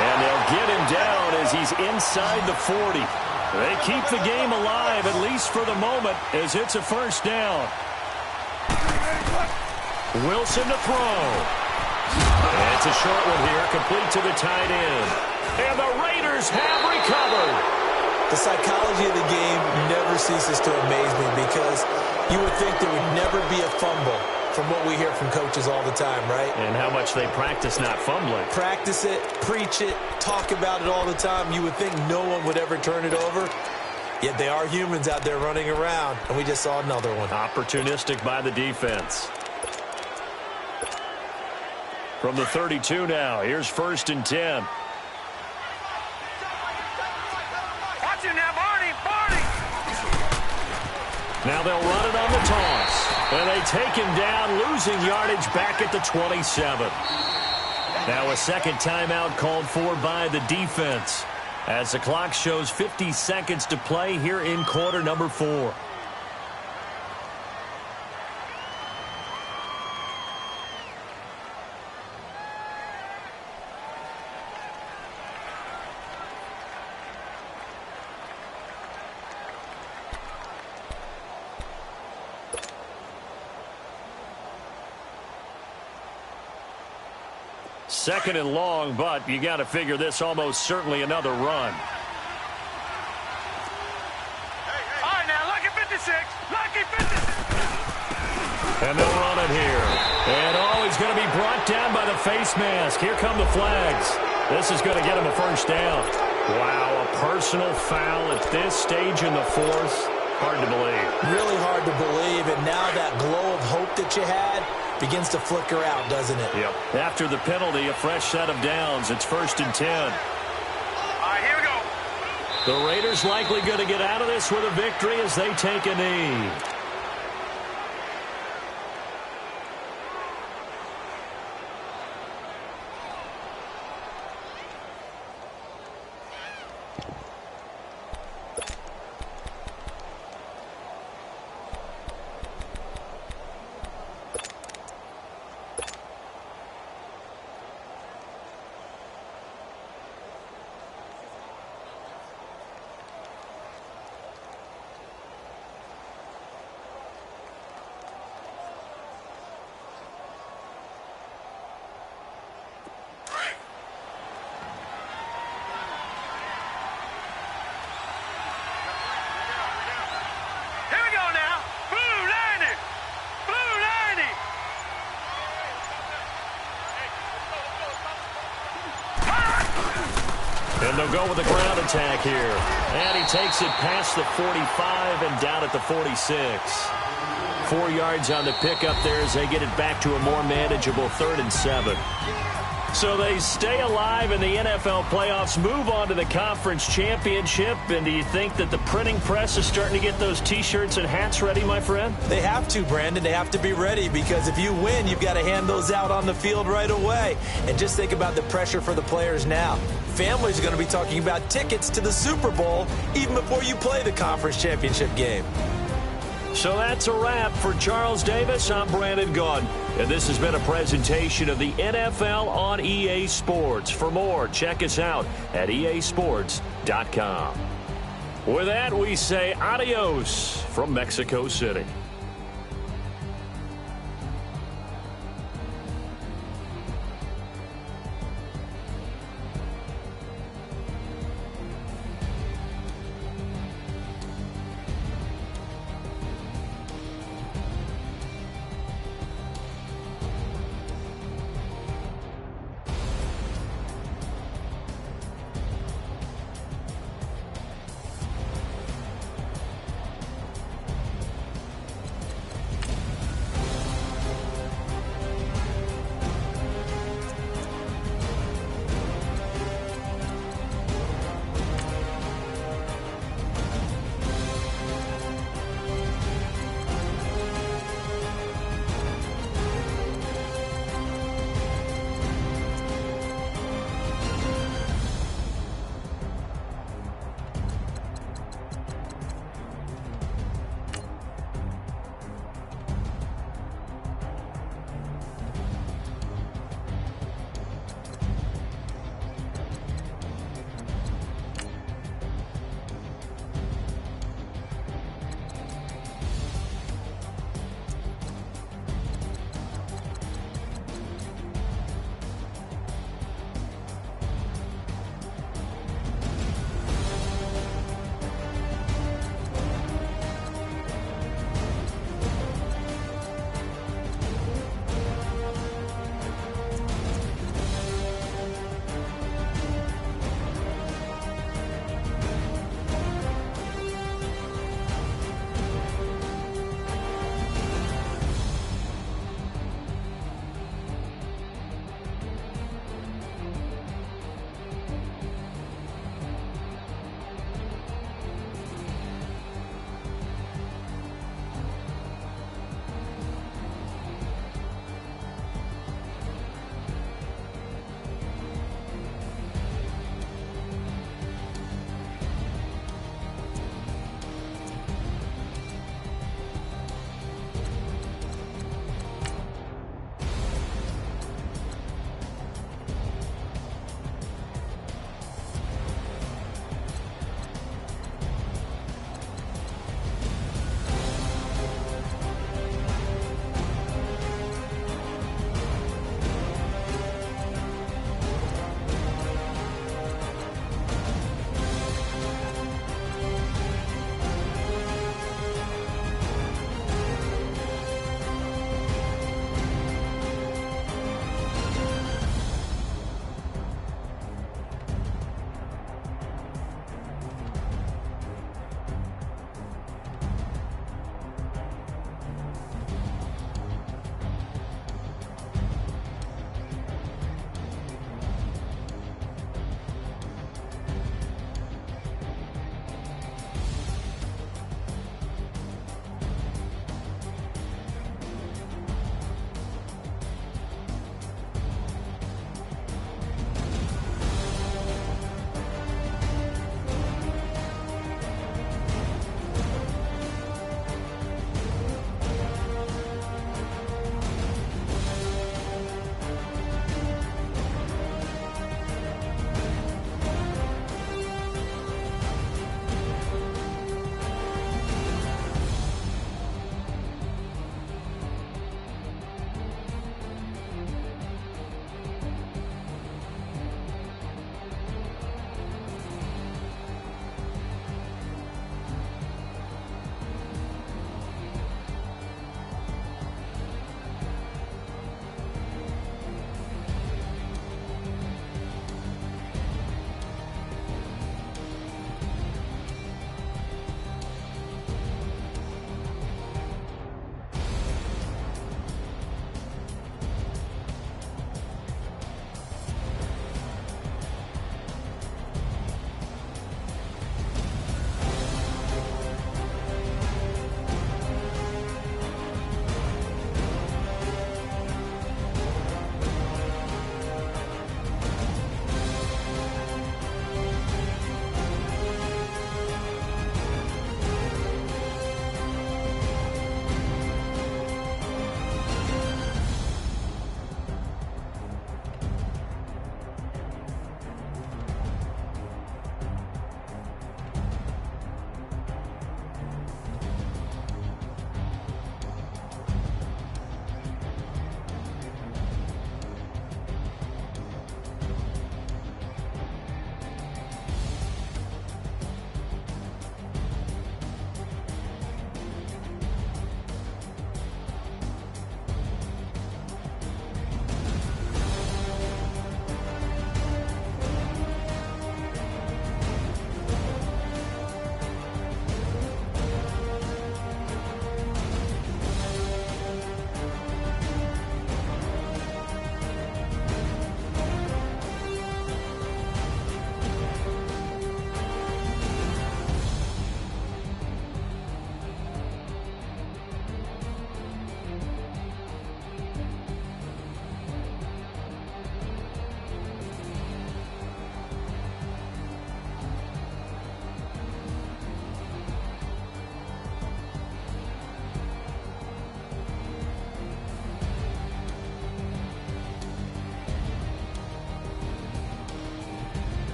And they'll get him down as he's inside the 40. They keep the game alive, at least for the moment, as it's a first down. Wilson to throw. And it's a short one here, complete to the tight end. And the Raiders have recovered. The psychology of the game never ceases to amaze me, because you would think there would never be a fumble from what we hear from coaches all the time, right? And how much they practice not fumbling. Practice it, preach it, talk about it all the time. You would think no one would ever turn it over. Yet they are humans out there running around, and we just saw another one. Opportunistic by the defense. From the 32 now, here's 1st and 10. Watch him now, Barney! Now they'll run it on the toss. And they take him down, losing yardage back at the 27. Now a second timeout called for by the defense, as the clock shows 50 seconds to play here in quarter number 4. Second and long, but you got to figure this almost certainly another run. All right, now, lucky 56. Lucky 56. And they'll run it here. And he's going to be brought down by the face mask. Here come the flags. This is going to get him a first down. Wow, a personal foul at this stage in the 4th. Hard to believe. Really hard to believe, and now that glow of hope that you had begins to flicker out, doesn't it? Yep. After the penalty, a fresh set of downs. It's 1st and 10. All right, here we go. The Raiders likely going to get out of this with a victory as they take a knee. And they'll go with a ground attack here. And he takes it past the 45 and down at the 46. 4 yards on the pickup there as they get it back to a more manageable 3rd and 7. So they stay alive in the NFL playoffs, move on to the conference championship. And do you think that the printing press is starting to get those T-shirts and hats ready, my friend? They have to, Brandon. They have to be ready, because if you win, you've got to hand those out on the field right away. And just think about the pressure for the players now. Families are going to be talking about tickets to the Super Bowl even before you play the conference championship game. So that's a wrap for Charles Davis. I'm Brandon Gunn, and this has been a presentation of the NFL on EA Sports. For more, check us out at easports.com. With that, we say adios from Mexico City.